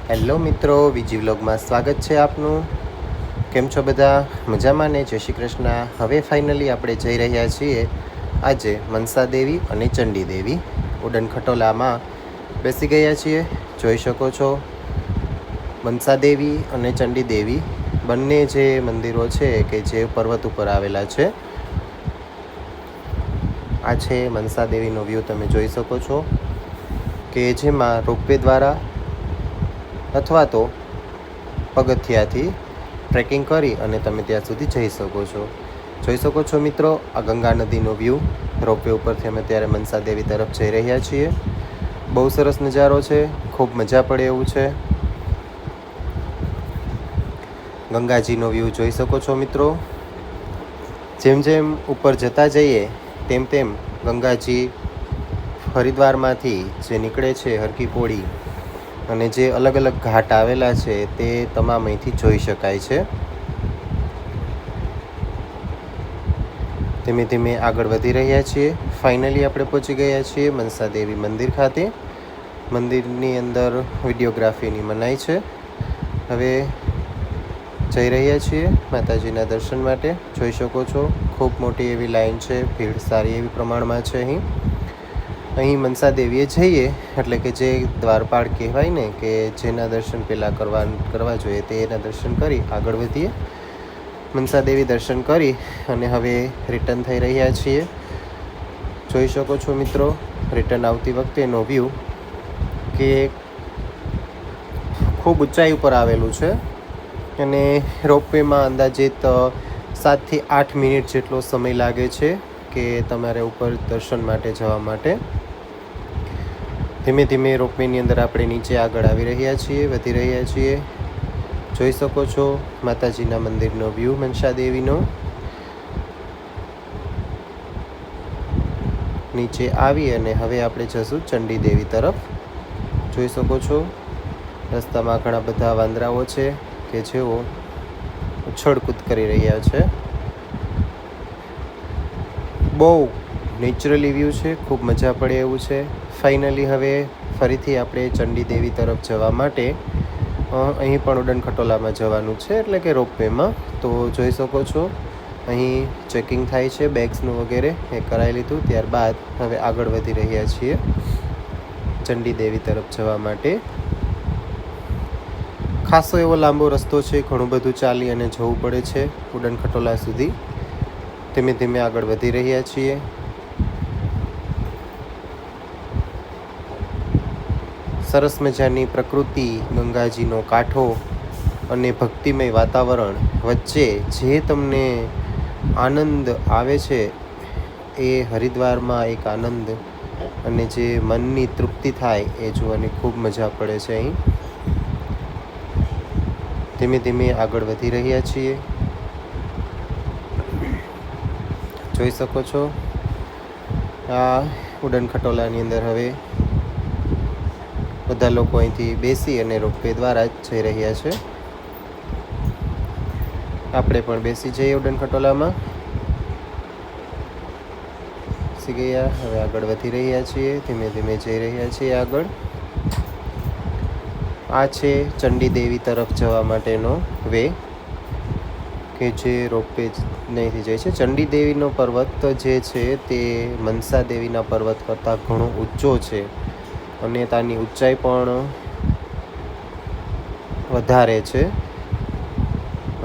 Hello મિત્રો, બીજી વ્લોગમાં સ્વાગત છે આપનું. કેમ છો બધા? મજામાં ને? જય શ્રી કૃષ્ણ. હવે ફાઇનલી આપણે જઈ રહ્યા છીએ આજે મનસા દેવી અને ચંડી દેવી ઉડન ખટોલામાં બેસી ગયા છીએ. જોઈ શકો છો મનસા દેવી અને ચંડી દેવી બંને જે મંદિરો છે કે જે પર્વત ઉપર આવેલા છે. આ છે મનસા દેવીનો વ્યૂ, તમે જોઈ શકો છો કે જેમાં રોપવે દ્વારા અથવા તો પગથિયાથી ટ્રેકિંગ કરી અને તમે ત્યાં સુધી જઈ શકો છો. જોઈ શકો છો મિત્રો, આ ગંગા નદીનો વ્યૂ. રોપવે ઉપરથી અમે ત્યારે મનસા દેવી તરફ જઈ રહ્યા છીએ. બહુ સરસ નજારો છે, ખૂબ મજા પડે એવું છે. ગંગાજીનો વ્યૂ જોઈ શકો છો મિત્રો. જેમ જેમ ઉપર જતા જઈએ તેમ તેમ ગંગાજી હરિદ્વારમાંથી જે નીકળે છે હરકી પોળી અને જે અલગ અલગ ઘાટ આવેલા છે તે તમામ અહીંથી જોઈ શકાય છે. ધીમે ધીમે આગળ વધી રહ્યા છીએ. ફાઇનલી આપણે પહોંચી ગયા છીએ મનસા દેવી મંદિર ખાતે. મંદિરની અંદર વિડીયોગ્રાફીની મનાઈ છે. હવે જઈ રહ્યા છીએ માતાજીના દર્શન માટે. જોઈ શકો છો ખૂબ મોટી એવી લાઈન છે, ભીડ સારી એવી પ્રમાણમાં છે. અહીં મનસા દેવીએ જઈએ એટલે કે જે દ્વારપાળ કહેવાય ને, કે જેના દર્શન પહેલાં કરવા જોઈએ તે એના દર્શન કરી આગળ વધીએ. મનસા દેવી દર્શન કરી અને હવે રિટર્ન થઈ રહ્યા છીએ. જોઈ શકો છો મિત્રો, રિટર્ન આવતી વખતેનો વ્યૂ કે ખૂબ ઊંચાઈ ઉપર આવેલું છે અને રોપવેમાં અંદાજિત 7 થી 8 મિનિટ જેટલો સમય લાગે છે કે તમારે ઉપર દર્શન માટે જવા માટે. ધીમે ધીમે રોપવેની અંદર આપણે નીચે આગળ આવી રહ્યા છીએ, વધી રહ્યા છીએ. જોઈ શકો છો માતાજીના મંદિરનો વ્યૂ મનસા દેવીનો. નીચે આવી અને હવે આપણે જશું ચંડી દેવી તરફ. જોઈ શકો છો રસ્તામાં ઘણા બધા વાંદરાઓ છે કે જેઓ ઉછળકૂદ કરી રહ્યા છે. બહુ નેચરલી વ્યૂ છે, ખૂબ મજા પડે એવું છે. ફાઇનલી હવે ફરીથી આપણે ચંડી દેવી તરફ જવા માટે અહીં પણ ઉડન ખટોલામાં જવાનું છે, એટલે કે રોપવેમાં. તો જોઈ શકો છો અહીં ચેકિંગ થાય છે બેગ્સનું વગેરે, એ કરાવી લીધું. ત્યારબાદ હવે આગળ વધી રહ્યા છીએ ચંડી દેવી તરફ જવા માટે. ખાસો એવો લાંબો રસ્તો છે, ઘણું બધું ચાલી અને જવું પડે છે ઉડન ખટોલા સુધી. ધીમે ધીમે આગળ વધી રહ્યા છીએ. સરસ મજાની પ્રકૃતિ, ગંગાજીનો કાંઠો અને ભક્તિમય વાતાવરણ વચ્ચે જે તમને આનંદ આવે છે એ હરિદ્વારમાં એક આનંદ અને જે મનની તૃપ્તિ થાય એ જોવાની ખૂબ મજા પડે છે. અહીં ધીમે ધીમે આગળ વધી રહ્યા છીએ. જોઈ શકો છો આ ઉડન ખટોલાની અંદર હવે બધા લોકો અહીંથી બેસી અને રોપવે દ્વારા જ જઈ રહ્યા છે. આપણે પણ બેસી જઈએ ઉડન ખટોલામાં. બેસી ગયા, હવે આગળ વધી રહ્યા છીએ. ધીમે ધીમે જઈ રહ્યા છીએ આગળ. આ છે ચંડી દેવી તરફ જવા માટેનો વે કે જે રોપવે અહીંથી જાય છે. ચંડી દેવીનો પર્વત જે છે તે મનસા દેવીના પર્વત કરતાં ઘણો ઊંચો છે અને તેની ઊંચાઈ પણ વધારે છે.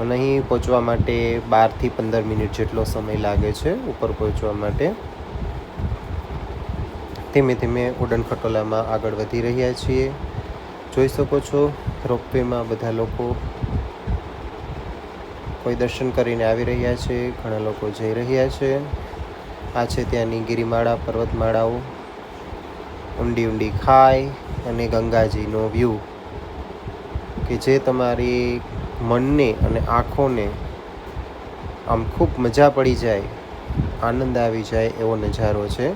અને અહીં પહોંચવા માટે 12 થી 15 મિનિટ જેટલો સમય લાગે છે ઉપર પહોંચવા માટે. ધીમે ધીમે ઉડન ખટોલામાં આગળ વધી રહ્યા છીએ. જોઈ શકો છો રોપવેમાં બધા લોકો કોઈ દર્શન કરીને આવી રહ્યા છે, ઘણા લોકો જઈ રહ્યા છે. આ છે ત્યાંની ગિરિમાળા, પર્વતમાળાઓ, ઊંડી ઊંડી ખાઈ અને ગંગાજીનો વ્યૂ કે જે તમારી મનને અને આંખોને આમ ખૂબ મજા પડી જાય, આનંદ આવી જાય એવો નજારો છે.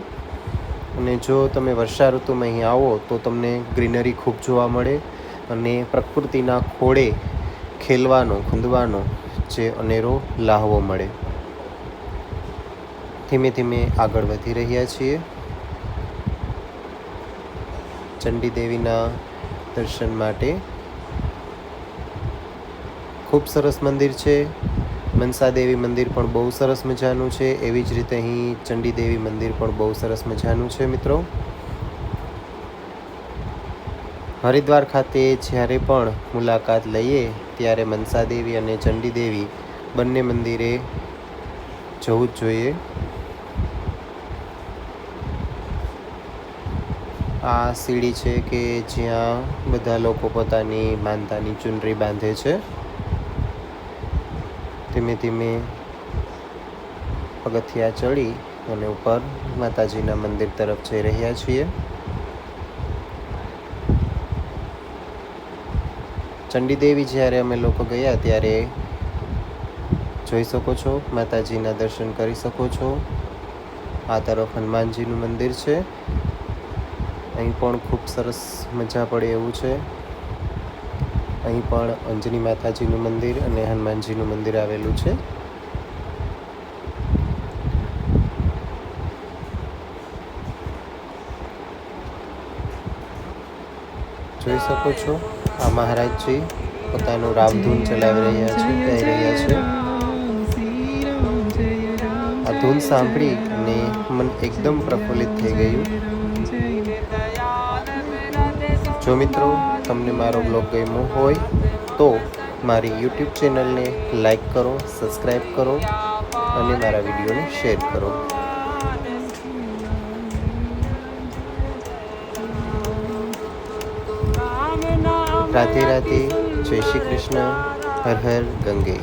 અને જો તમે વર્ષા ઋતુમાં અહીં આવો તો તમને ગ્રીનરી ખૂબ જોવા મળે અને પ્રકૃતિના ખોળે ખેલવાનો, ખૂંદવાનો જે અનેરો લાહવો મળે. ધીમે ધીમે આગળ વધી રહ્યા છીએ. ચંડી દેવીના દર્શન માટે ખૂબ સરસ મંદિર છે. મનસા દેવી મંદિર પણ બહુ સરસ મજાનું છે. એવી જ રીતે અહીં ચંડી દેવી મંદિર પણ બહુ સરસ મજાનું છે મિત્રો. હરિદ્વાર ખાતે જ્યારે પણ મુલાકાત લઈએ ત્યારે મનસા દેવી અને ચંડી દેવી બંને મંદિરે જવું જ જોઈએ. આ સીડી છે કે જ્યાં બધા લોકો પોતાની માનતાની ચુનરી બાંધે છે. ધીમે ધીમે પગથિયા ચડી અને ઉપર માતાજીના મંદિર તરફ જઈ રહ્યા છીએ. ચંડી દેવી જ્યારે અમે લોકો ગયા ત્યારે જોઈ શકો છો, માતાજીના દર્શન કરી શકો છો. આ તરફ હનુમાનજીનું મંદિર છે. અહીં પણ ખૂબ સરસ મજા પડે એવું છે. અહીં પણ અંજની માતાજીનું મંદિર અને હનુમાનજીનું મંદિર આવેલું છે. જોઈ શકો છો, આ મહારાજજી પોતાનું રામધૂન ચલાવી રહ્યા છે, ગાઈ રહ્યા છે. આ ધૂન સાંભળી અને મન એકદમ પ્રફુલ્લિત થઈ ગયું. જો મિત્રો તમને મારો બ્લોગ ગમ્યો હોય તો મારી YouTube ચેનલને લાઈક કરો, સબસ્ક્રાઈબ કરો અને મારા વિડીયોને શેર કરો. રાધે રાધે, જય શ્રી કૃષ્ણ, હર હર ગંગે.